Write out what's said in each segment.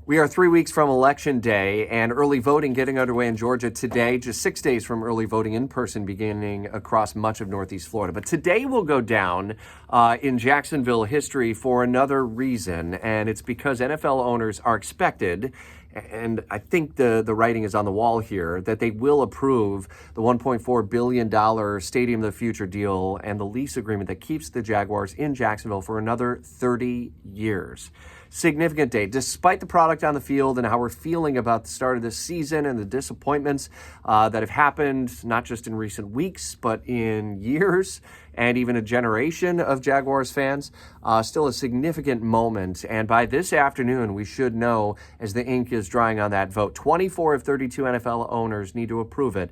We are 3 weeks from Election Day and early voting getting underway in Georgia today, just 6 days from early voting in person beginning across much of Northeast Florida. But today will go down in Jacksonville history for another reason, and it's because NFL owners are expected, and I think the writing is on the wall here, that they will approve the $1.4 billion Stadium of the Future deal and the lease agreement that keeps the Jaguars in Jacksonville for another 30 years. Significant day, despite the product on the field and how we're feeling about the start of this season and the disappointments that have happened, not just in recent weeks, but in years and even a generation of Jaguars fans. Still a significant moment. And by this afternoon, we should know, as the ink is drying on that vote, 24 of 32 NFL owners need to approve it.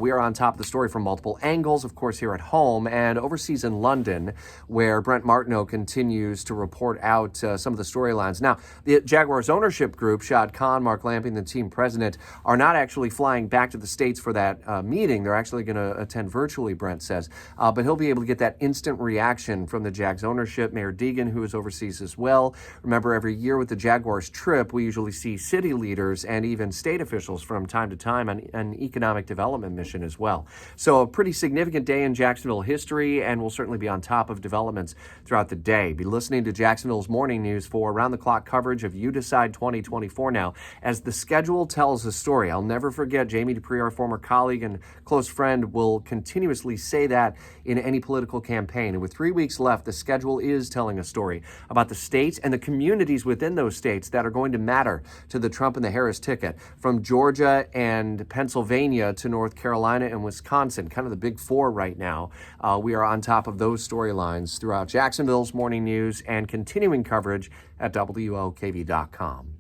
We are on top of the story from multiple angles, of course, here at home and overseas in London, where Brent Martineau continues to report out some of the storylines. Now, the Jaguars ownership group, Shad Khan, Mark Lamping, the team president, are not actually flying back to the States for that meeting. They're actually going to attend virtually, Brent says. But he'll be able to get that instant reaction from the Jags ownership. Mayor Deegan, who is overseas as well. Remember, every year with the Jaguars trip, we usually see city leaders and even state officials from time to time on an economic development mission as well. So a pretty significant day in Jacksonville history, and we'll certainly be on top of developments throughout the day. Be listening to Jacksonville's Morning News for around-the-clock coverage of You Decide 2024 now, as the schedule tells a story. I'll never forget Jamie Dupree, our former colleague and close friend, will continuously say that in any political campaign. And with 3 weeks left, the schedule is telling a story about the states and the communities within those states that are going to matter to the Trump and the Harris ticket, from Georgia and Pennsylvania to North Carolina and Wisconsin, kind of the big four right now. We are on top of those storylines throughout Jacksonville's Morning News and continuing coverage at WOKV.com.